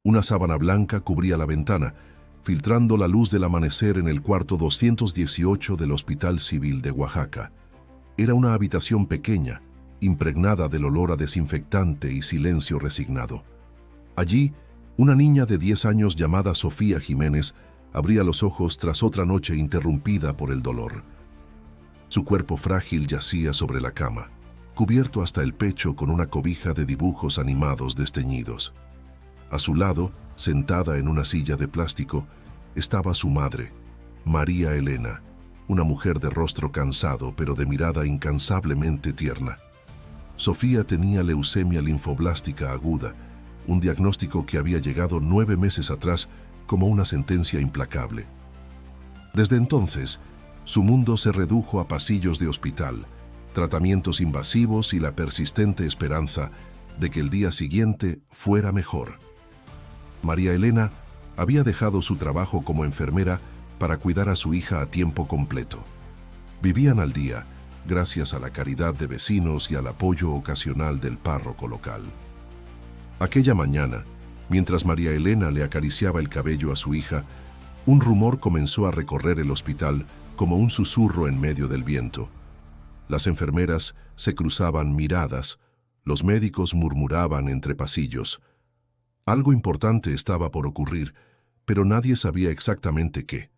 Una sábana blanca cubría la ventana, filtrando la luz del amanecer en el cuarto 218 del Hospital Civil de Oaxaca. Era una habitación pequeña, impregnada del olor a desinfectante y silencio resignado. Allí, una niña de 10 años llamada Sofía Jiménez abría los ojos tras otra noche interrumpida por el dolor. Su cuerpo frágil yacía sobre la cama, cubierto hasta el pecho con una cobija de dibujos animados desteñidos. A su lado, sentada en una silla de plástico, estaba su madre, María Elena, una mujer de rostro cansado pero de mirada incansablemente tierna. Sofía tenía leucemia linfoblástica aguda, un diagnóstico que había llegado 9 meses atrás como una sentencia implacable. Desde entonces, su mundo se redujo a pasillos de hospital, tratamientos invasivos y la persistente esperanza de que el día siguiente fuera mejor. María Elena había dejado su trabajo como enfermera para cuidar a su hija a tiempo completo. Vivían al día, gracias a la caridad de vecinos y al apoyo ocasional del párroco local. Aquella mañana, mientras María Elena le acariciaba el cabello a su hija, un rumor comenzó a recorrer el hospital como un susurro en medio del viento. Las enfermeras se cruzaban miradas, los médicos murmuraban entre pasillos. Algo importante estaba por ocurrir, pero nadie sabía exactamente qué.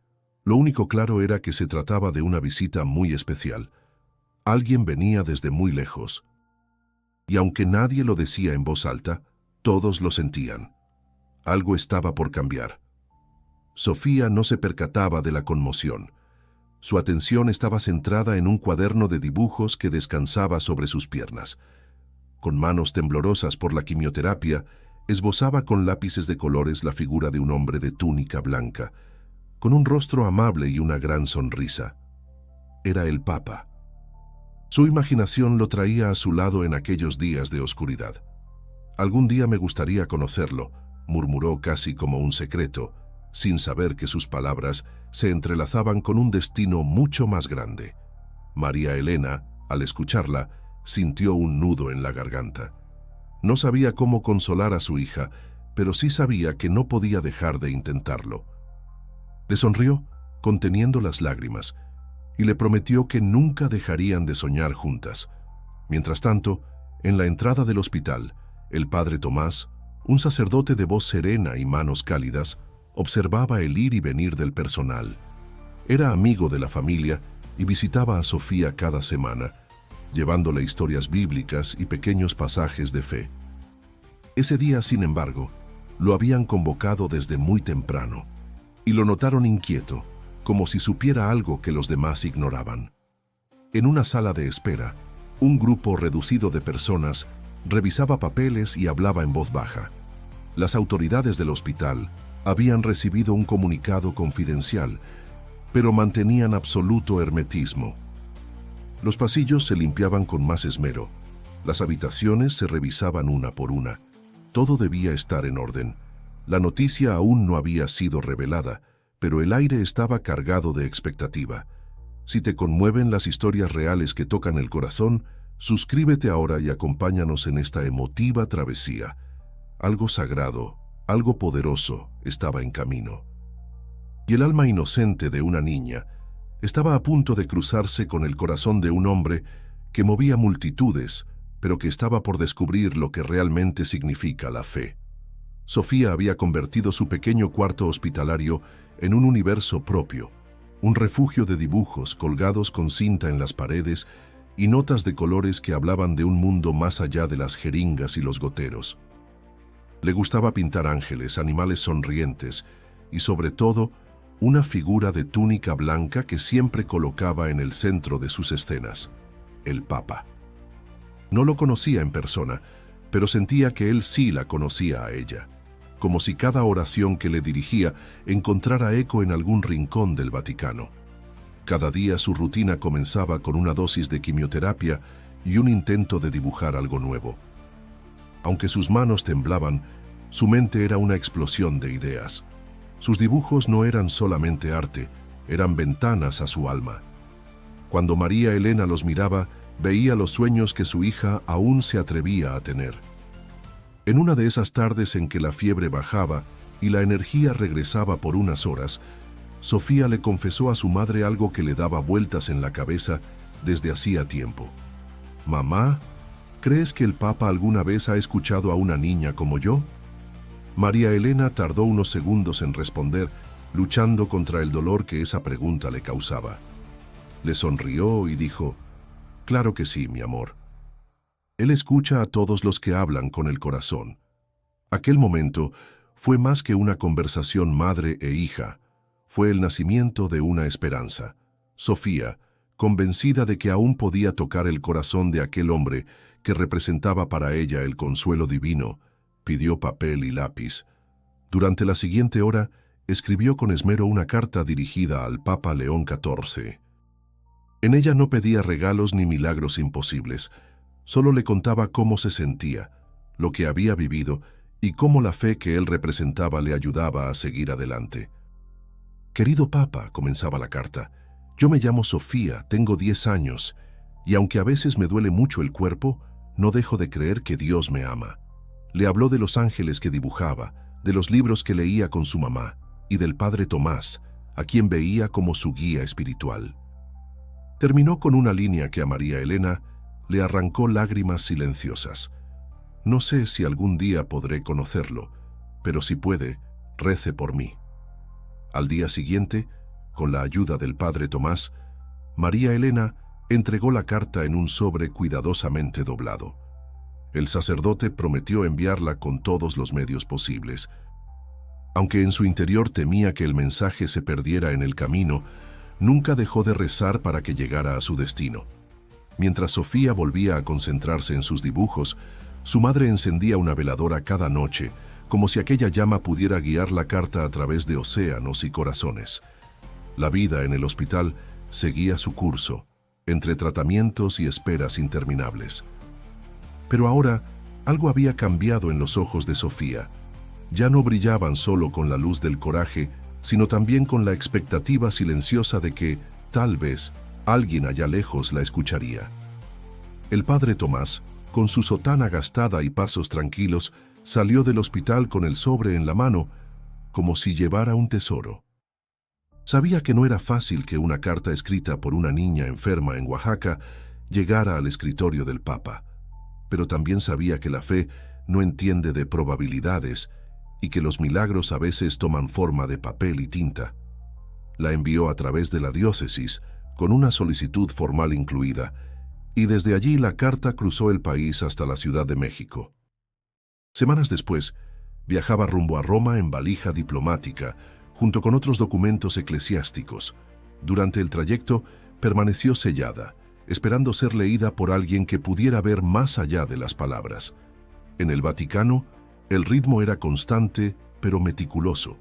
Lo único claro era que se trataba de una visita muy especial. Alguien venía desde muy lejos. Y aunque nadie lo decía en voz alta, todos lo sentían. Algo estaba por cambiar. Sofía no se percataba de la conmoción. Su atención estaba centrada en un cuaderno de dibujos que descansaba sobre sus piernas. Con manos temblorosas por la quimioterapia, esbozaba con lápices de colores la figura de un hombre de túnica blanca, con un rostro amable y una gran sonrisa. Era el Papa. Su imaginación lo traía a su lado en aquellos días de oscuridad. «Algún día me gustaría conocerlo», murmuró casi como un secreto, sin saber que sus palabras se entrelazaban con un destino mucho más grande. María Elena, al escucharla, sintió un nudo en la garganta. No sabía cómo consolar a su hija, pero sí sabía que no podía dejar de intentarlo. Le sonrió, conteniendo las lágrimas, y le prometió que nunca dejarían de soñar juntas. Mientras tanto, en la entrada del hospital, el padre Tomás, un sacerdote de voz serena y manos cálidas, observaba el ir y venir del personal. Era amigo de la familia y visitaba a Sofía cada semana, llevándole historias bíblicas y pequeños pasajes de fe. Ese día, sin embargo, lo habían convocado desde muy temprano, y lo notaron inquieto, como si supiera algo que los demás ignoraban. En una sala de espera, un grupo reducido de personas revisaba papeles y hablaba en voz baja. Las autoridades del hospital habían recibido un comunicado confidencial, pero mantenían absoluto hermetismo. Los pasillos se limpiaban con más esmero, las habitaciones se revisaban una por una. Todo debía estar en orden. La noticia aún no había sido revelada, pero el aire estaba cargado de expectativa. Si te conmueven las historias reales que tocan el corazón, suscríbete ahora y acompáñanos en esta emotiva travesía. Algo sagrado, algo poderoso estaba en camino. Y el alma inocente de una niña estaba a punto de cruzarse con el corazón de un hombre que movía multitudes, pero que estaba por descubrir lo que realmente significa la fe. Sofía había convertido su pequeño cuarto hospitalario en un universo propio, un refugio de dibujos colgados con cinta en las paredes y notas de colores que hablaban de un mundo más allá de las jeringas y los goteros. Le gustaba pintar ángeles, animales sonrientes y, sobre todo, una figura de túnica blanca que siempre colocaba en el centro de sus escenas, el Papa. No lo conocía en persona, pero sentía que él sí la conocía a ella, como si cada oración que le dirigía encontrara eco en algún rincón del Vaticano. Cada día su rutina comenzaba con una dosis de quimioterapia y un intento de dibujar algo nuevo. Aunque sus manos temblaban, su mente era una explosión de ideas. Sus dibujos no eran solamente arte, eran ventanas a su alma. Cuando María Elena los miraba, veía los sueños que su hija aún se atrevía a tener. En una de esas tardes en que la fiebre bajaba y la energía regresaba por unas horas, Sofía le confesó a su madre algo que le daba vueltas en la cabeza desde hacía tiempo. «Mamá, ¿crees que el Papa alguna vez ha escuchado a una niña como yo?» María Elena tardó unos segundos en responder, luchando contra el dolor que esa pregunta le causaba. Le sonrió y dijo: «Claro que sí, mi amor. Él escucha a todos los que hablan con el corazón». Aquel momento fue más que una conversación madre e hija, fue el nacimiento de una esperanza. Sofía, convencida de que aún podía tocar el corazón de aquel hombre que representaba para ella el consuelo divino, pidió papel y lápiz. Durante la siguiente hora, escribió con esmero una carta dirigida al Papa León XIV. En ella no pedía regalos ni milagros imposibles, solo le contaba cómo se sentía, lo que había vivido y cómo la fe que él representaba le ayudaba a seguir adelante. «Querido Papa», comenzaba la carta, «yo me llamo Sofía, tengo 10 años, y aunque a veces me duele mucho el cuerpo, no dejo de creer que Dios me ama». Le habló de los ángeles que dibujaba, de los libros que leía con su mamá, y del padre Tomás, a quien veía como su guía espiritual. Terminó con una línea que a María Elena le arrancó lágrimas silenciosas. «No sé si algún día podré conocerlo, pero si puede, rece por mí». Al día siguiente, con la ayuda del padre Tomás, María Elena entregó la carta en un sobre cuidadosamente doblado. El sacerdote prometió enviarla con todos los medios posibles. Aunque en su interior temía que el mensaje se perdiera en el camino, nunca dejó de rezar para que llegara a su destino. Mientras Sofía volvía a concentrarse en sus dibujos, su madre encendía una veladora cada noche, como si aquella llama pudiera guiar la carta a través de océanos y corazones. La vida en el hospital seguía su curso, entre tratamientos y esperas interminables. Pero ahora, algo había cambiado en los ojos de Sofía. Ya no brillaban solo con la luz del coraje, sino también con la expectativa silenciosa de que, tal vez, alguien allá lejos la escucharía. El padre Tomás, con su sotana gastada y pasos tranquilos, salió del hospital con el sobre en la mano, como si llevara un tesoro. Sabía que no era fácil que una carta escrita por una niña enferma en Oaxaca llegara al escritorio del Papa, pero también sabía que la fe no entiende de probabilidades y que los milagros a veces toman forma de papel y tinta. La envió a través de la diócesis, con una solicitud formal incluida, y desde allí la carta cruzó el país hasta la Ciudad de México. Semanas después, viajaba rumbo a Roma en valija diplomática, junto con otros documentos eclesiásticos. Durante el trayecto, permaneció sellada, esperando ser leída por alguien que pudiera ver más allá de las palabras. En el Vaticano, el ritmo era constante, pero meticuloso.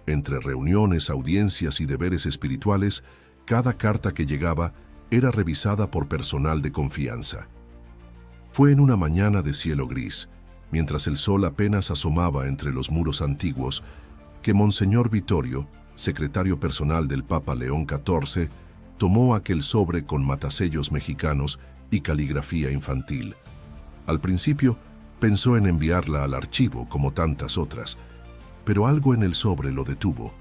Entre reuniones, audiencias y deberes espirituales, cada carta que llegaba era revisada por personal de confianza. Fue en una mañana de cielo gris, mientras el sol apenas asomaba entre los muros antiguos, que Monseñor Vittorio, secretario personal del Papa León XIV, tomó aquel sobre con matasellos mexicanos y caligrafía infantil. Al principio, pensó en enviarla al archivo como tantas otras, pero algo en el sobre lo detuvo.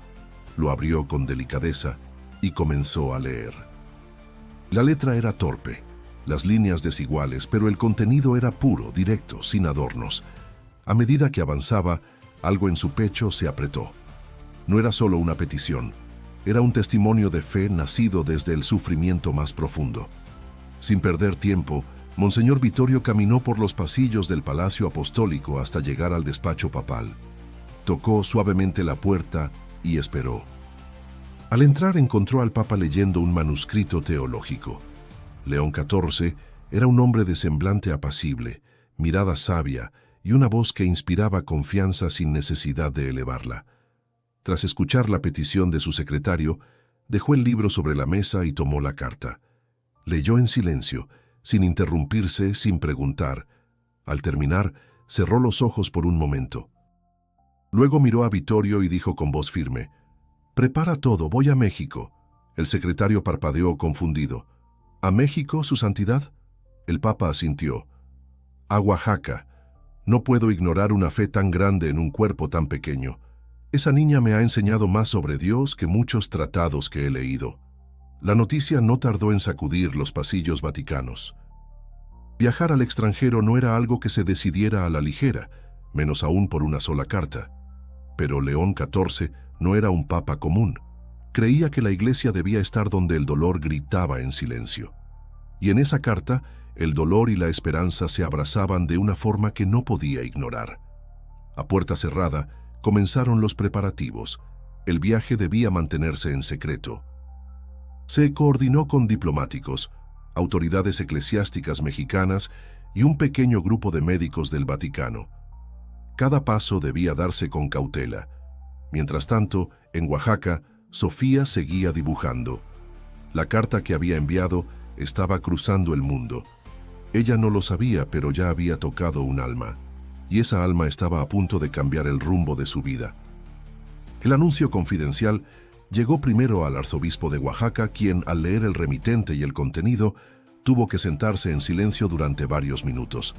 Lo abrió con delicadeza y comenzó a leer. La letra era torpe, las líneas desiguales, pero el contenido era puro, directo, sin adornos. A medida que avanzaba, algo en su pecho se apretó. No era solo una petición, era un testimonio de fe nacido desde el sufrimiento más profundo. Sin perder tiempo, Monseñor Vittorio caminó por los pasillos del Palacio Apostólico hasta llegar al despacho papal. Tocó suavemente la puerta y esperó. Al entrar encontró al Papa leyendo un manuscrito teológico. León XIV era un hombre de semblante apacible, mirada sabia y una voz que inspiraba confianza sin necesidad de elevarla. Tras escuchar la petición de su secretario, dejó el libro sobre la mesa y tomó la carta. Leyó en silencio, sin interrumpirse, sin preguntar. Al terminar, cerró los ojos por un momento. Luego miró a Vittorio y dijo con voz firme: «Prepara todo, voy a México». El secretario parpadeó confundido. «¿A México, su santidad?». El Papa asintió. «A Oaxaca. No puedo ignorar una fe tan grande en un cuerpo tan pequeño. Esa niña me ha enseñado más sobre Dios que muchos tratados que he leído. La noticia no tardó en sacudir los pasillos vaticanos. Viajar al extranjero no era algo que se decidiera a la ligera, menos aún por una sola carta. Pero León XIV no era un papa común. Creía que la Iglesia debía estar donde el dolor gritaba en silencio. Y en esa carta, el dolor y la esperanza se abrazaban de una forma que no podía ignorar. A puerta cerrada, comenzaron los preparativos. El viaje debía mantenerse en secreto. Se coordinó con diplomáticos, autoridades eclesiásticas mexicanas y un pequeño grupo de médicos del Vaticano. Cada paso debía darse con cautela. Mientras tanto, en Oaxaca, Sofía seguía dibujando. La carta que había enviado estaba cruzando el mundo. Ella no lo sabía, pero ya había tocado un alma, y esa alma estaba a punto de cambiar el rumbo de su vida. El anuncio confidencial llegó primero al arzobispo de Oaxaca, quien, al leer el remitente y el contenido, tuvo que sentarse en silencio durante varios minutos.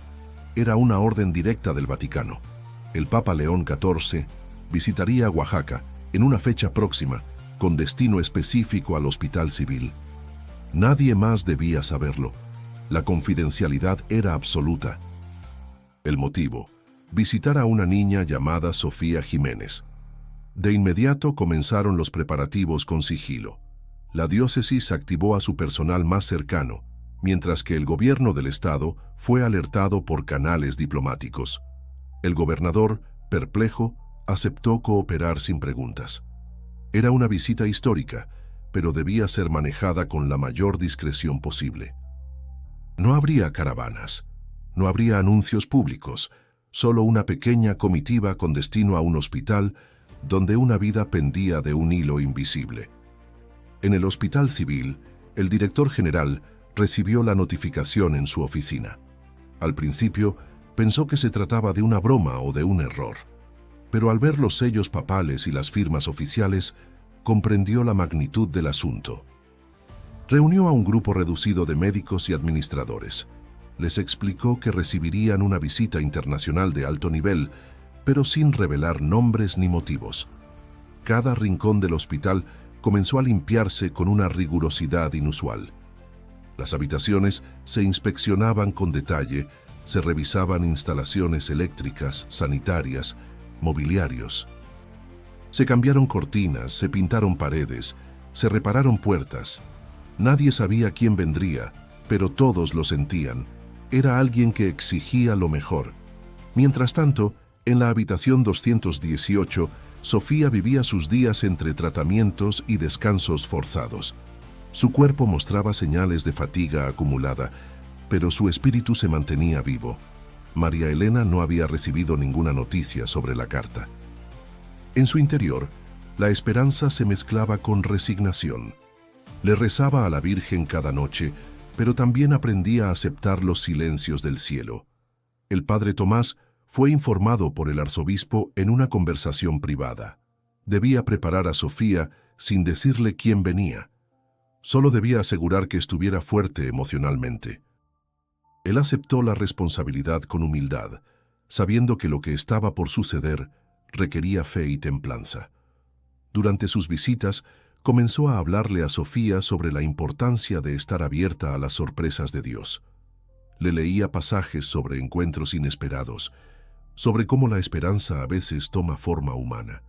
Era una orden directa del Vaticano. El Papa León XIV visitaría Oaxaca en una fecha próxima, con destino específico al Hospital Civil. Nadie más debía saberlo. La confidencialidad era absoluta. El motivo: visitar a una niña llamada Sofía Jiménez. De inmediato comenzaron los preparativos con sigilo. La diócesis activó a su personal más cercano, mientras que el gobierno del estado fue alertado por canales diplomáticos. El gobernador, perplejo, aceptó cooperar sin preguntas. Era una visita histórica, pero debía ser manejada con la mayor discreción posible. No habría caravanas, no habría anuncios públicos, solo una pequeña comitiva con destino a un hospital donde una vida pendía de un hilo invisible. En el Hospital Civil, el director general recibió la notificación en su oficina. Al principio, pensó que se trataba de una broma o de un error, pero al ver los sellos papales y las firmas oficiales, comprendió la magnitud del asunto. Reunió a un grupo reducido de médicos y administradores. Les explicó que recibirían una visita internacional de alto nivel, pero sin revelar nombres ni motivos. Cada rincón del hospital comenzó a limpiarse con una rigurosidad inusual. Las habitaciones se inspeccionaban con detalle, se revisaban instalaciones eléctricas, sanitarias, mobiliarios. Se cambiaron cortinas, se pintaron paredes, se repararon puertas. Nadie sabía quién vendría, pero todos lo sentían. Era alguien que exigía lo mejor. Mientras tanto, en la habitación 218, Sofía vivía sus días entre tratamientos y descansos forzados. Su cuerpo mostraba señales de fatiga acumulada, pero su espíritu se mantenía vivo. María Elena no había recibido ninguna noticia sobre la carta. En su interior, la esperanza se mezclaba con resignación. Le rezaba a la Virgen cada noche, pero también aprendía a aceptar los silencios del cielo. El padre Tomás fue informado por el arzobispo en una conversación privada. Debía preparar a Sofía sin decirle quién venía. Solo debía asegurar que estuviera fuerte emocionalmente. Él aceptó la responsabilidad con humildad, sabiendo que lo que estaba por suceder requería fe y templanza. Durante sus visitas, comenzó a hablarle a Sofía sobre la importancia de estar abierta a las sorpresas de Dios. Le leía pasajes sobre encuentros inesperados, sobre cómo la esperanza a veces toma forma humana.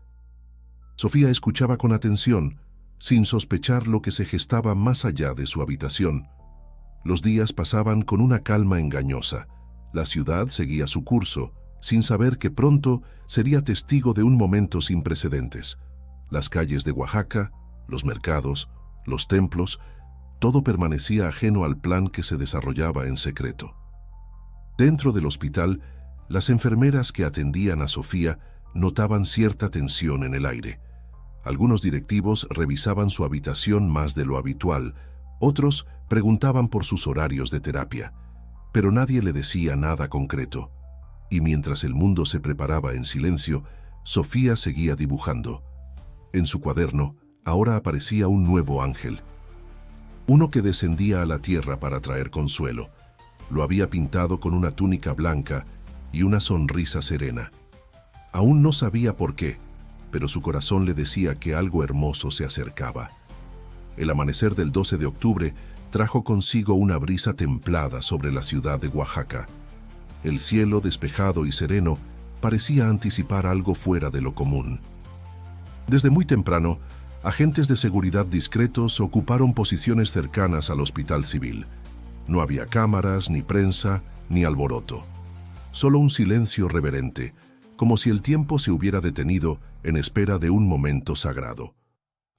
Sofía escuchaba con atención, sin sospechar lo que se gestaba más allá de su habitación. Los días pasaban con una calma engañosa. La ciudad seguía su curso, sin saber que pronto sería testigo de un momento sin precedentes. Las calles de Oaxaca, los mercados, los templos, todo permanecía ajeno al plan que se desarrollaba en secreto. Dentro del hospital, las enfermeras que atendían a Sofía notaban cierta tensión en el aire. Algunos directivos revisaban su habitación más de lo habitual, otros preguntaban por sus horarios de terapia, pero nadie le decía nada concreto. Y mientras el mundo se preparaba en silencio, Sofía seguía dibujando. En su cuaderno, ahora aparecía un nuevo ángel. Uno que descendía a la tierra para traer consuelo. Lo había pintado con una túnica blanca y una sonrisa serena. Aún no sabía por qué, pero su corazón le decía que algo hermoso se acercaba. El amanecer del 12 de octubre trajo consigo una brisa templada sobre la ciudad de Oaxaca. El cielo, despejado y sereno, parecía anticipar algo fuera de lo común. Desde muy temprano, agentes de seguridad discretos ocuparon posiciones cercanas al hospital civil. No había cámaras, ni prensa, ni alboroto. Solo un silencio reverente, como si el tiempo se hubiera detenido en espera de un momento sagrado.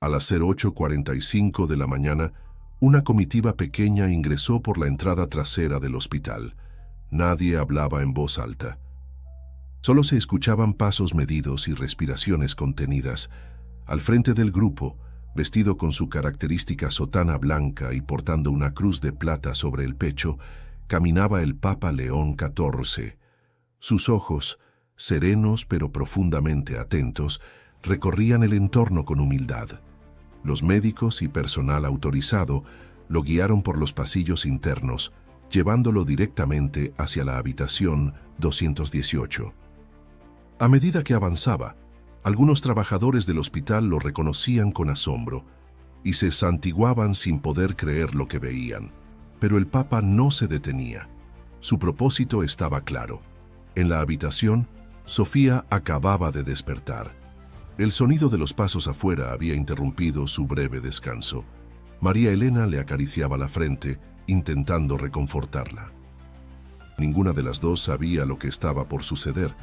A las 08:45 de la mañana, una comitiva pequeña ingresó por la entrada trasera del hospital. Nadie hablaba en voz alta. Solo se escuchaban pasos medidos y respiraciones contenidas. Al frente del grupo, vestido con su característica sotana blanca y portando una cruz de plata sobre el pecho, caminaba el Papa León XIV. Sus ojos, serenos pero profundamente atentos, recorrían el entorno con humildad. Los médicos y personal autorizado lo guiaron por los pasillos internos, llevándolo directamente hacia la habitación 218. A medida que avanzaba, algunos trabajadores del hospital lo reconocían con asombro y se santiguaban sin poder creer lo que veían. Pero el Papa no se detenía. Su propósito estaba claro. En la habitación, Sofía acababa de despertar. El sonido de los pasos afuera había interrumpido su breve descanso. María Elena le acariciaba la frente, intentando reconfortarla. Ninguna de las dos sabía lo que estaba por suceder.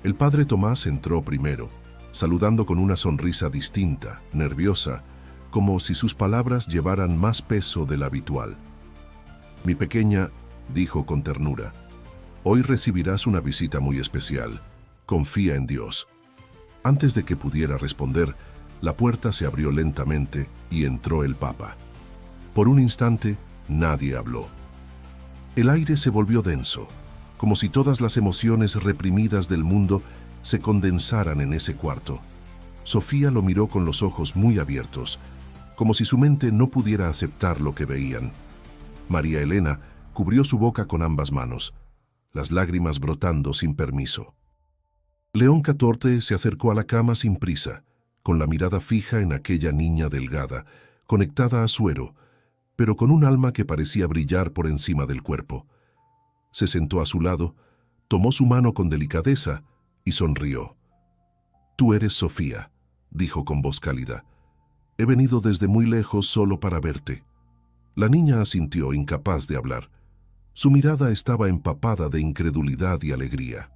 El padre Tomás entró primero, saludando con una sonrisa distinta, nerviosa, como si sus palabras llevaran más peso del habitual. «Mi pequeña», dijo con ternura, «hoy recibirás una visita muy especial. Confía en Dios». Antes de que pudiera responder, la puerta se abrió lentamente y entró el Papa. Por un instante, nadie habló. El aire se volvió denso, como si todas las emociones reprimidas del mundo se condensaran en ese cuarto. Sofía lo miró con los ojos muy abiertos, como si su mente no pudiera aceptar lo que veían. María Elena cubrió su boca con ambas manos, las lágrimas brotando sin permiso. León XIV se acercó a la cama sin prisa, con la mirada fija en aquella niña delgada, conectada a suero, pero con un alma que parecía brillar por encima del cuerpo. Se sentó a su lado, tomó su mano con delicadeza y sonrió. «Tú eres Sofía», dijo con voz cálida. «He venido desde muy lejos solo para verte». La niña asintió, incapaz de hablar. Su mirada estaba empapada de incredulidad y alegría.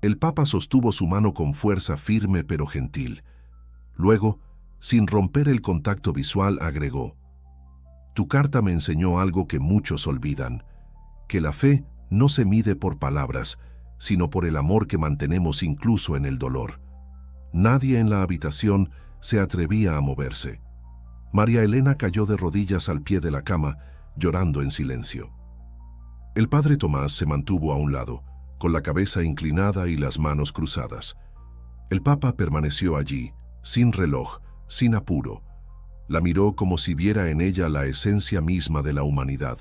El Papa sostuvo su mano con fuerza firme pero gentil. Luego, sin romper el contacto visual, agregó: «Tu carta me enseñó algo que muchos olvidan, que la fe no se mide por palabras, sino por el amor que mantenemos incluso en el dolor». Nadie en la habitación se atrevía a moverse. María Elena cayó de rodillas al pie de la cama, llorando en silencio. El padre Tomás se mantuvo a un lado, con la cabeza inclinada y las manos cruzadas. El Papa permaneció allí, sin reloj, sin apuro. La miró como si viera en ella la esencia misma de la humanidad.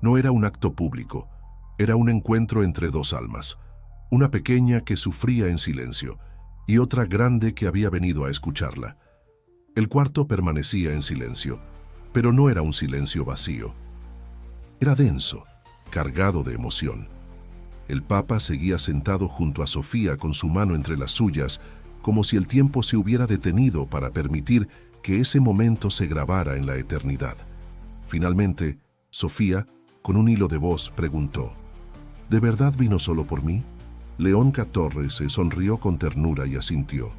No era un acto público, era un encuentro entre dos almas, una pequeña que sufría en silencio y otra grande que había venido a escucharla. El cuarto permanecía en silencio, pero no era un silencio vacío. Era denso, cargado de emoción. El Papa seguía sentado junto a Sofía con su mano entre las suyas, como si el tiempo se hubiera detenido para permitir que ese momento se grabara en la eternidad. Finalmente, Sofía, con un hilo de voz, preguntó: «¿De verdad vino solo por mí?». León XIV se sonrió con ternura y asintió.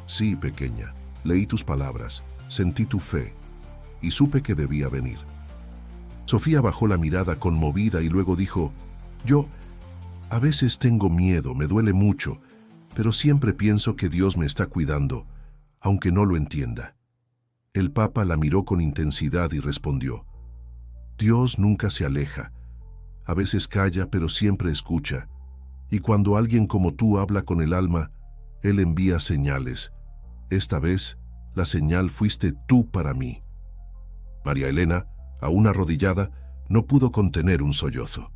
«Sí, pequeña, leí tus palabras, sentí tu fe y supe que debía venir». Sofía bajó la mirada conmovida y luego dijo: «Yo a veces tengo miedo, me duele mucho, pero siempre pienso que Dios me está cuidando, aunque no lo entienda». El Papa la miró con intensidad y respondió: «Dios nunca se aleja. A veces calla, pero siempre escucha. Y cuando alguien como tú habla con el alma, Él envía señales. Esta vez, la señal fuiste tú para mí». María Elena, aún arrodillada, no pudo contener un sollozo.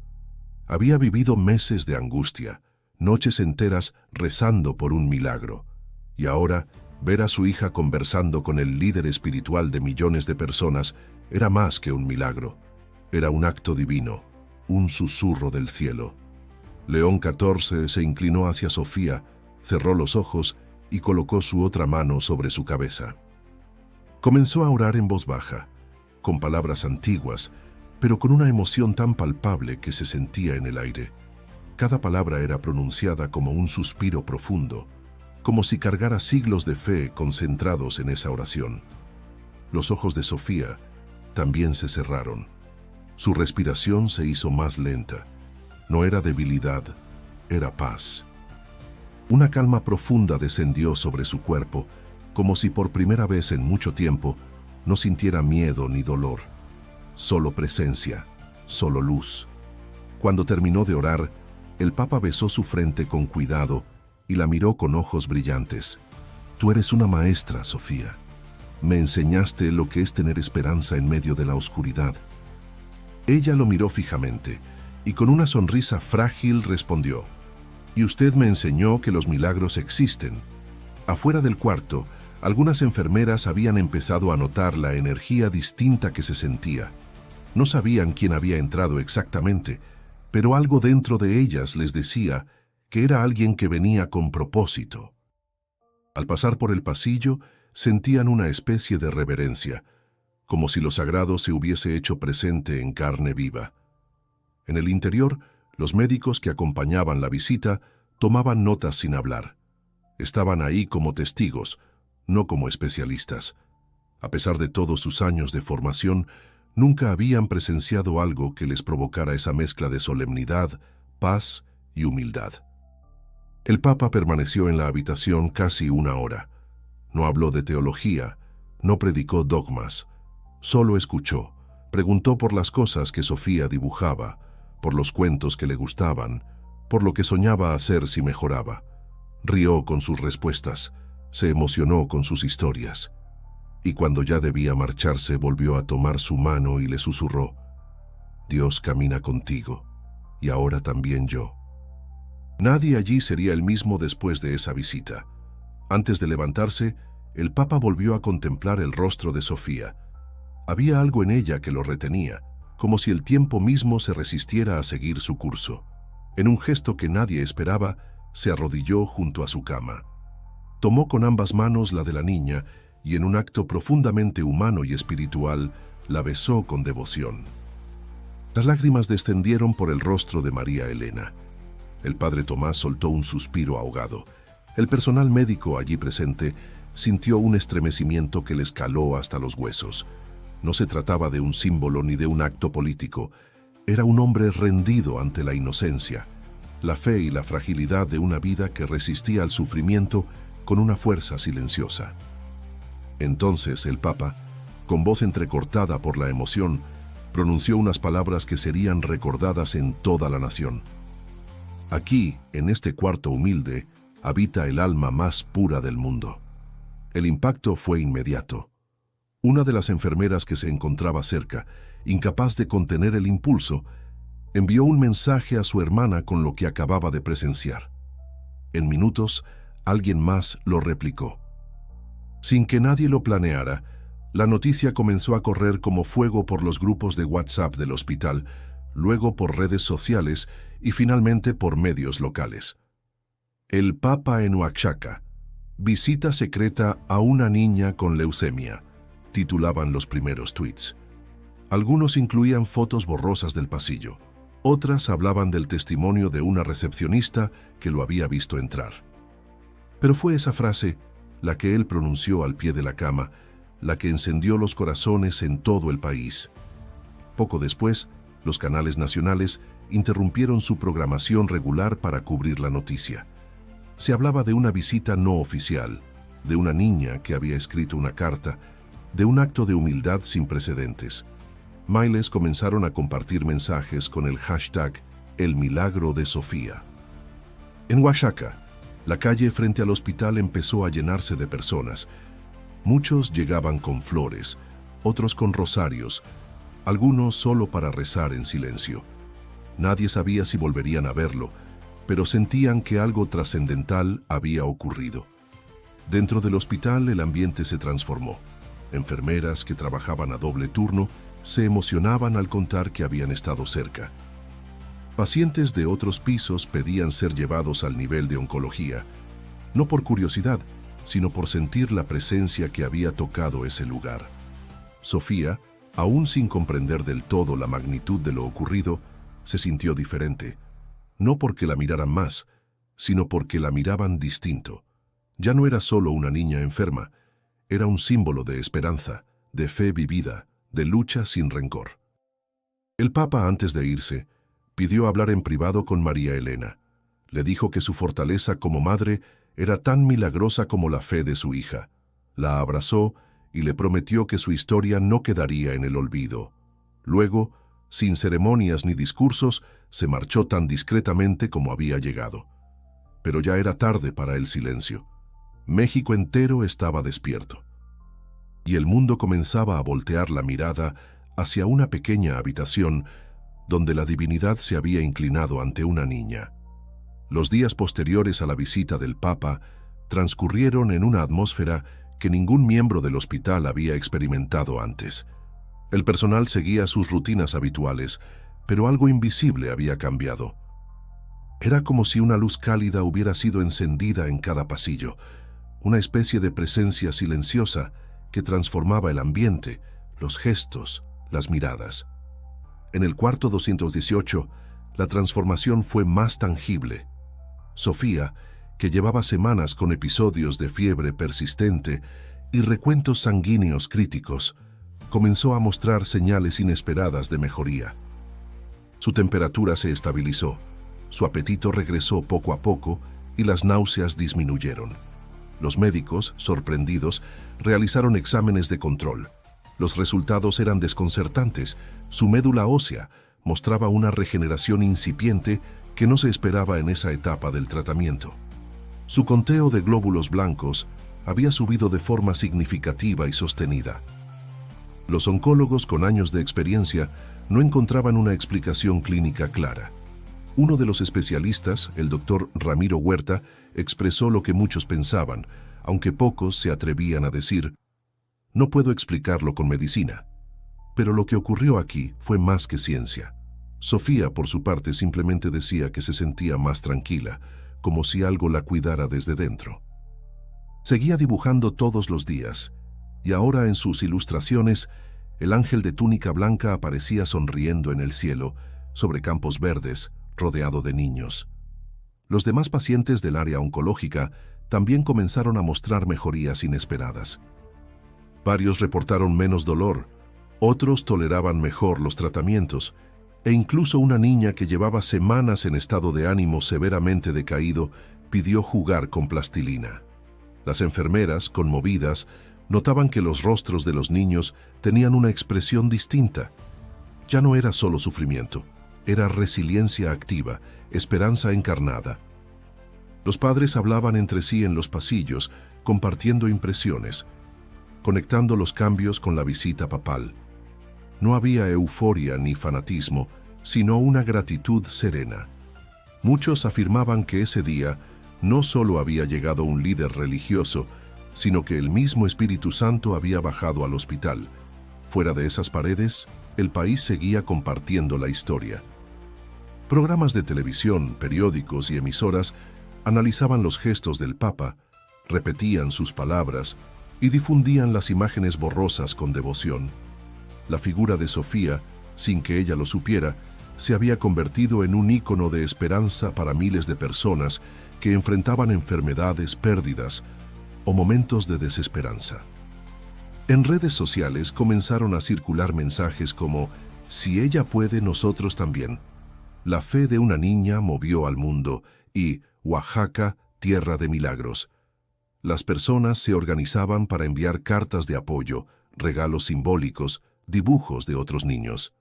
Había vivido meses de angustia, noches enteras rezando por un milagro. Y ahora, ver a su hija conversando con el líder espiritual de millones de personas era más que un milagro. Era un acto divino, un susurro del cielo. León XIV se inclinó hacia Sofía, cerró los ojos y colocó su otra mano sobre su cabeza. Comenzó a orar en voz baja, con palabras antiguas, pero con una emoción tan palpable que se sentía en el aire. Cada palabra era pronunciada como un suspiro profundo, como si cargara siglos de fe concentrados en esa oración. Los ojos de Sofía también se cerraron. Su respiración se hizo más lenta. No era debilidad, era paz. Una calma profunda descendió sobre su cuerpo, como si por primera vez en mucho tiempo no sintiera miedo ni dolor. Solo presencia, solo luz. Cuando terminó de orar, el Papa besó su frente con cuidado y la miró con ojos brillantes. Tú eres una maestra, Sofía. Me enseñaste lo que es tener esperanza en medio de la oscuridad. Ella lo miró fijamente y con una sonrisa frágil respondió: y usted me enseñó que los milagros existen. Afuera del cuarto, algunas enfermeras habían empezado a notar la energía distinta que se sentía. No sabían quién había entrado exactamente, pero algo dentro de ellas les decía que era alguien que venía con propósito. Al pasar por el pasillo, sentían una especie de reverencia, como si lo sagrado se hubiese hecho presente en carne viva. En el interior, los médicos que acompañaban la visita tomaban notas sin hablar. Estaban ahí como testigos, no como especialistas. A pesar de todos sus años de formación, nunca habían presenciado algo que les provocara esa mezcla de solemnidad, paz y humildad. El Papa permaneció en la habitación casi una hora. No habló de teología, no predicó dogmas, solo escuchó, preguntó por las cosas que Sofía dibujaba, por los cuentos que le gustaban, por lo que soñaba hacer si mejoraba. Rió con sus respuestas, se emocionó con sus historias. Y cuando ya debía marcharse, volvió a tomar su mano y le susurró: Dios camina contigo, y ahora también yo. Nadie allí sería el mismo después de esa visita. Antes de levantarse, el Papa volvió a contemplar el rostro de Sofía. Había algo en ella que lo retenía, como si el tiempo mismo se resistiera a seguir su curso. En un gesto que nadie esperaba, se arrodilló junto a su cama. Tomó con ambas manos la de la niña y en un acto profundamente humano y espiritual, la besó con devoción. Las lágrimas descendieron por el rostro de María Elena. El padre Tomás soltó un suspiro ahogado. El personal médico allí presente sintió un estremecimiento que les caló hasta los huesos. No se trataba de un símbolo ni de un acto político. Era un hombre rendido ante la inocencia, la fe y la fragilidad de una vida que resistía al sufrimiento con una fuerza silenciosa. Entonces el Papa, con voz entrecortada por la emoción, pronunció unas palabras que serían recordadas en toda la nación. Aquí, en este cuarto humilde, habita el alma más pura del mundo. El impacto fue inmediato. Una de las enfermeras que se encontraba cerca, incapaz de contener el impulso, envió un mensaje a su hermana con lo que acababa de presenciar. En minutos, alguien más lo replicó. Sin que nadie lo planeara, la noticia comenzó a correr como fuego por los grupos de WhatsApp del hospital, luego por redes sociales y finalmente por medios locales. El Papa en Oaxaca. Visita secreta a una niña con leucemia, titulaban los primeros tweets. Algunos incluían fotos borrosas del pasillo. Otras hablaban del testimonio de una recepcionista que lo había visto entrar. Pero fue esa frase, la que él pronunció al pie de la cama, la que encendió los corazones en todo el país. Poco después, los canales nacionales interrumpieron su programación regular para cubrir la noticia. Se hablaba de una visita no oficial, de una niña que había escrito una carta, de un acto de humildad sin precedentes. Miles comenzaron a compartir mensajes con el hashtag El Milagro de Sofía. En Oaxaca, la calle frente al hospital empezó a llenarse de personas. Muchos llegaban con flores, otros con rosarios, algunos solo para rezar en silencio. Nadie sabía si volverían a verlo, pero sentían que algo trascendental había ocurrido. Dentro del hospital el ambiente se transformó. Enfermeras que trabajaban a doble turno se emocionaban al contar que habían estado cerca. Pacientes de otros pisos pedían ser llevados al nivel de oncología, no por curiosidad, sino por sentir la presencia que había tocado ese lugar. Sofía, aún sin comprender del todo la magnitud de lo ocurrido, se sintió diferente, no porque la miraran más, sino porque la miraban distinto. Ya no era solo una niña enferma, era un símbolo de esperanza, de fe vivida, de lucha sin rencor. El Papa, antes de irse, pidió hablar en privado con María Elena. Le dijo que su fortaleza como madre era tan milagrosa como la fe de su hija. La abrazó y le prometió que su historia no quedaría en el olvido. Luego, sin ceremonias ni discursos, se marchó tan discretamente como había llegado. Pero ya era tarde para el silencio. México entero estaba despierto. Y el mundo comenzaba a voltear la mirada hacia una pequeña habitación donde la divinidad se había inclinado ante una niña. Los días posteriores a la visita del Papa transcurrieron en una atmósfera que ningún miembro del hospital había experimentado antes. El personal seguía sus rutinas habituales, pero algo invisible había cambiado. Era como si una luz cálida hubiera sido encendida en cada pasillo, una especie de presencia silenciosa que transformaba el ambiente, los gestos, las miradas. En el cuarto 218, la transformación fue más tangible. Sofía, que llevaba semanas con episodios de fiebre persistente y recuentos sanguíneos críticos, comenzó a mostrar señales inesperadas de mejoría. Su temperatura se estabilizó, su apetito regresó poco a poco y las náuseas disminuyeron. Los médicos, sorprendidos, realizaron exámenes de control. Los resultados eran desconcertantes. Su médula ósea mostraba una regeneración incipiente que no se esperaba en esa etapa del tratamiento. Su conteo de glóbulos blancos había subido de forma significativa y sostenida. Los oncólogos con años de experiencia no encontraban una explicación clínica clara. Uno de los especialistas, el doctor Ramiro Huerta, expresó lo que muchos pensaban, aunque pocos se atrevían a decir: "No puedo explicarlo con medicina". Pero lo que ocurrió aquí fue más que ciencia. Sofía, por su parte, simplemente decía que se sentía más tranquila, como si algo la cuidara desde dentro. Seguía dibujando todos los días, y ahora en sus ilustraciones, el ángel de túnica blanca aparecía sonriendo en el cielo, sobre campos verdes, rodeado de niños. Los demás pacientes del área oncológica también comenzaron a mostrar mejorías inesperadas. Varios reportaron menos dolor, otros toleraban mejor los tratamientos, e incluso una niña que llevaba semanas en estado de ánimo severamente decaído pidió jugar con plastilina. Las enfermeras, conmovidas, notaban que los rostros de los niños tenían una expresión distinta. Ya no era solo sufrimiento, era resiliencia activa, esperanza encarnada. Los padres hablaban entre sí en los pasillos, compartiendo impresiones, conectando los cambios con la visita papal. No había euforia ni fanatismo, sino una gratitud serena. Muchos afirmaban que ese día no solo había llegado un líder religioso, sino que el mismo Espíritu Santo había bajado al hospital. Fuera de esas paredes, el país seguía compartiendo la historia. Programas de televisión, periódicos y emisoras analizaban los gestos del Papa, repetían sus palabras y difundían las imágenes borrosas con devoción. La figura de Sofía, sin que ella lo supiera, se había convertido en un ícono de esperanza para miles de personas que enfrentaban enfermedades, pérdidas o momentos de desesperanza. En redes sociales comenzaron a circular mensajes como: "Si ella puede, nosotros también". "La fe de una niña movió al mundo" y "Oaxaca, tierra de milagros". Las personas se organizaban para enviar cartas de apoyo, regalos simbólicos, dibujos de otros niños.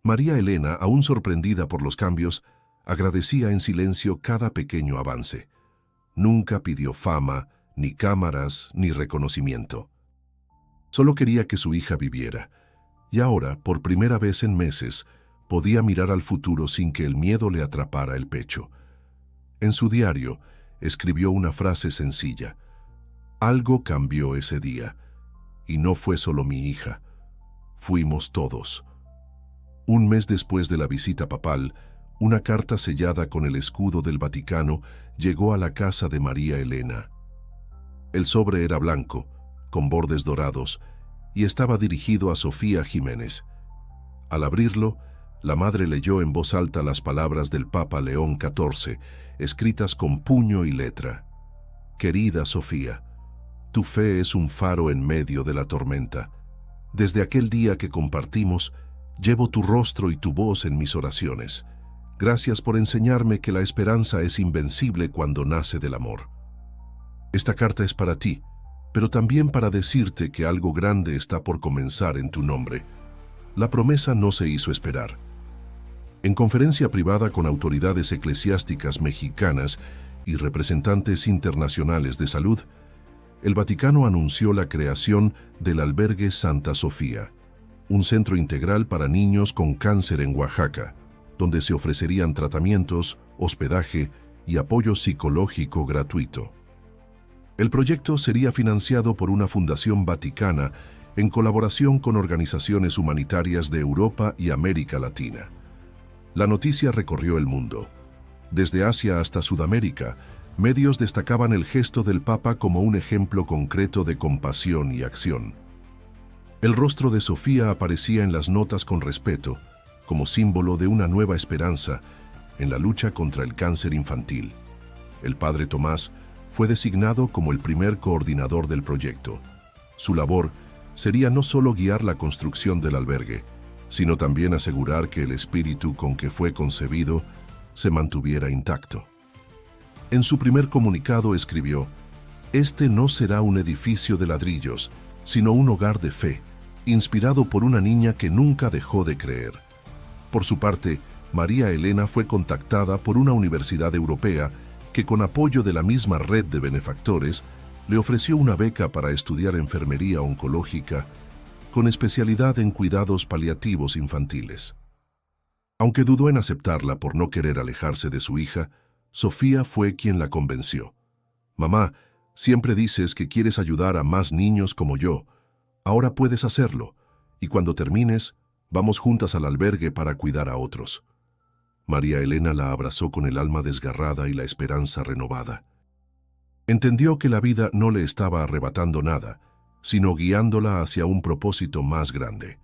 María Elena, aún sorprendida por los cambios, agradecía en silencio cada pequeño avance. Nunca pidió fama, ni cámaras, ni reconocimiento. Solo quería que su hija viviera. Y ahora, por primera vez en meses, podía mirar al futuro sin que el miedo le atrapara el pecho. En su diario, escribió una frase sencilla: algo cambió ese día, y no fue solo mi hija, fuimos todos. Un mes después de la visita papal, una carta sellada con el escudo del Vaticano llegó a la casa de María Elena. El sobre era blanco, con bordes dorados, y estaba dirigido a Sofía Jiménez. Al abrirlo, la madre leyó en voz alta las palabras del Papa León XIV, escritas con puño y letra. Querida Sofía, tu fe es un faro en medio de la tormenta. Desde aquel día que compartimos, llevo tu rostro y tu voz en mis oraciones. Gracias por enseñarme que la esperanza es invencible cuando nace del amor. Esta carta es para ti, pero también para decirte que algo grande está por comenzar en tu nombre. La promesa no se hizo esperar. En conferencia privada con autoridades eclesiásticas mexicanas y representantes internacionales de salud, el Vaticano anunció la creación del albergue Santa Sofía, un centro integral para niños con cáncer en Oaxaca, donde se ofrecerían tratamientos, hospedaje y apoyo psicológico gratuito. El proyecto sería financiado por una fundación vaticana en colaboración con organizaciones humanitarias de Europa y América Latina. La noticia recorrió el mundo. Desde Asia hasta Sudamérica, medios destacaban el gesto del Papa como un ejemplo concreto de compasión y acción. El rostro de Sofía aparecía en las notas con respeto, como símbolo de una nueva esperanza en la lucha contra el cáncer infantil. El padre Tomás fue designado como el primer coordinador del proyecto. Su labor sería no solo guiar la construcción del albergue, sino también asegurar que el espíritu con que fue concebido se mantuviera intacto. En su primer comunicado escribió: «Este no será un edificio de ladrillos, sino un hogar de fe, inspirado por una niña que nunca dejó de creer». Por su parte, María Elena fue contactada por una universidad europea que, con apoyo de la misma red de benefactores, le ofreció una beca para estudiar enfermería oncológica con especialidad en cuidados paliativos infantiles. Aunque dudó en aceptarla por no querer alejarse de su hija, Sofía fue quien la convenció. «Mamá, siempre dices que quieres ayudar a más niños como yo. Ahora puedes hacerlo, y cuando termines, vamos juntas al albergue para cuidar a otros». María Elena la abrazó con el alma desgarrada y la esperanza renovada. Entendió que la vida no le estaba arrebatando nada, sino guiándola hacia un propósito más grande.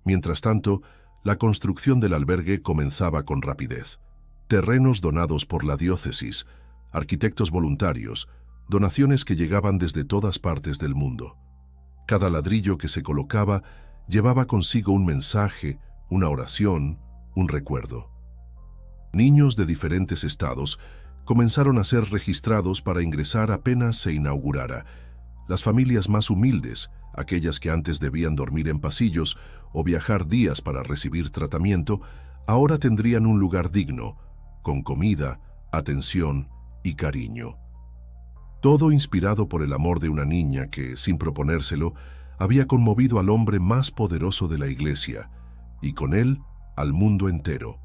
Mientras tanto, la construcción del albergue comenzaba con rapidez. Terrenos donados por la diócesis, arquitectos voluntarios, donaciones que llegaban desde todas partes del mundo. Cada ladrillo que se colocaba llevaba consigo un mensaje, una oración, un recuerdo. Niños de diferentes estados comenzaron a ser registrados para ingresar apenas se inaugurara. Las familias más humildes, aquellas que antes debían dormir en pasillos o viajar días para recibir tratamiento, ahora tendrían un lugar digno, con comida, atención y cariño. Todo inspirado por el amor de una niña que, sin proponérselo, había conmovido al hombre más poderoso de la Iglesia, y con él al mundo entero.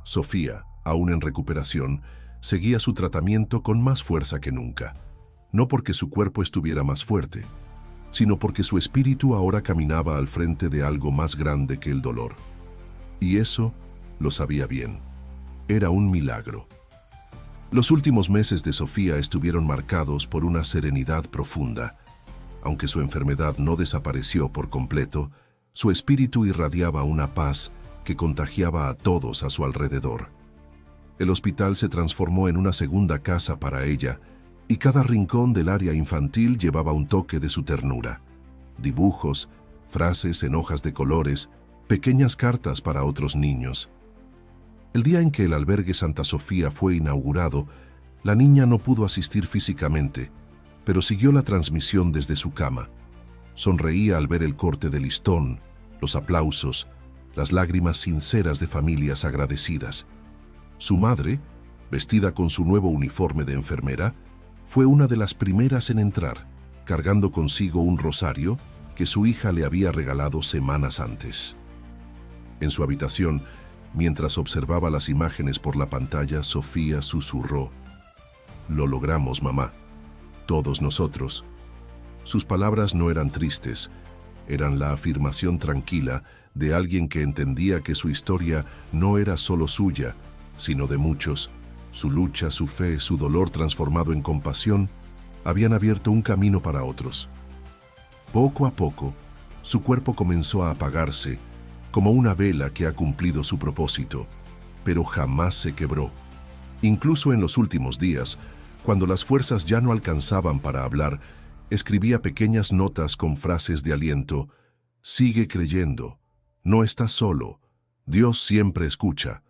Sofía, aún en recuperación, seguía su tratamiento con más fuerza que nunca, no porque su cuerpo estuviera más fuerte, sino porque su espíritu ahora caminaba al frente de algo más grande que el dolor. Y eso lo sabía bien. Era un milagro. Los últimos meses de Sofía estuvieron marcados por una serenidad profunda. Aunque su enfermedad no desapareció por completo, su espíritu irradiaba una paz que contagiaba a todos a su alrededor. El hospital se transformó en una segunda casa para ella, y cada rincón del área infantil llevaba un toque de su ternura. Dibujos, frases en hojas de colores, pequeñas cartas para otros niños. El día en que el albergue Santa Sofía fue inaugurado, la niña no pudo asistir físicamente, pero siguió la transmisión desde su cama. Sonreía al ver el corte de listón, los aplausos, las lágrimas sinceras de familias agradecidas. Su madre, vestida con su nuevo uniforme de enfermera, fue una de las primeras en entrar, cargando consigo un rosario que su hija le había regalado semanas antes. En su habitación, Mientras observaba las imágenes por la pantalla, Sofía susurró: «Lo logramos, mamá. Todos nosotros». Sus palabras no eran tristes, eran la afirmación tranquila de alguien que entendía que su historia no era solo suya, sino de muchos. Su lucha, su fe, su dolor transformado en compasión habían abierto un camino para otros. Poco a poco, su cuerpo comenzó a apagarse, como una vela que ha cumplido su propósito, pero jamás se quebró. Incluso en los últimos días, cuando las fuerzas ya no alcanzaban para hablar, escribía pequeñas notas con frases de aliento: «Sigue creyendo, no estás solo, Dios siempre escucha».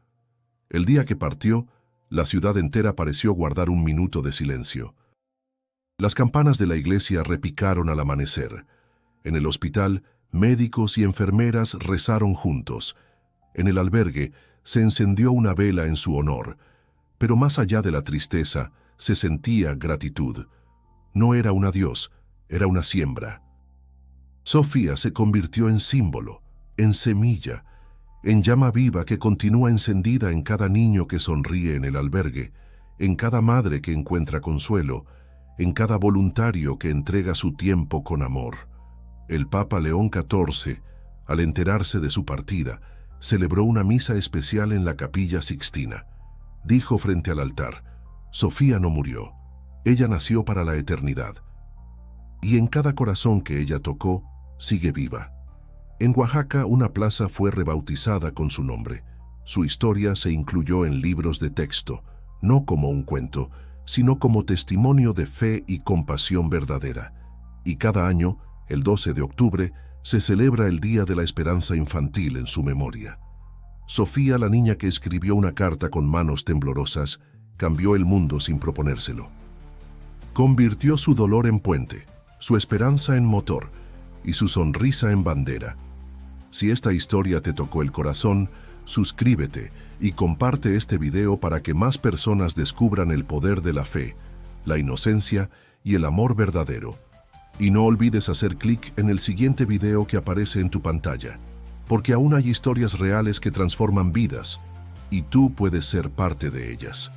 El día que partió, la ciudad entera pareció guardar un minuto de silencio. Las campanas de la iglesia repicaron al amanecer. En el hospital, médicos y enfermeras rezaron juntos. En el albergue se encendió una vela en su honor, pero más allá de la tristeza se sentía gratitud. No era un adiós, era una siembra. Sofía se convirtió en símbolo, en semilla, en llama viva que continúa encendida en cada niño que sonríe en el albergue, en cada madre que encuentra consuelo, en cada voluntario que entrega su tiempo con amor. El Papa León XIV, al enterarse de su partida, celebró una misa especial en la Capilla Sixtina. Dijo frente al altar: «Sofía no murió, ella nació para la eternidad. Y en cada corazón que ella tocó, sigue viva». En Oaxaca, una plaza fue rebautizada con su nombre. Su historia se incluyó en libros de texto, no como un cuento, sino como testimonio de fe y compasión verdadera. Y cada año, el 12 de octubre, se celebra el Día de la Esperanza Infantil en su memoria. Sofía, la niña que escribió una carta con manos temblorosas, cambió el mundo sin proponérselo. Convirtió su dolor en puente, su esperanza en motor y su sonrisa en bandera. Si esta historia te tocó el corazón, suscríbete y comparte este video para que más personas descubran el poder de la fe, la inocencia y el amor verdadero. Y no olvides hacer clic en el siguiente video que aparece en tu pantalla, porque aún hay historias reales que transforman vidas, y tú puedes ser parte de ellas.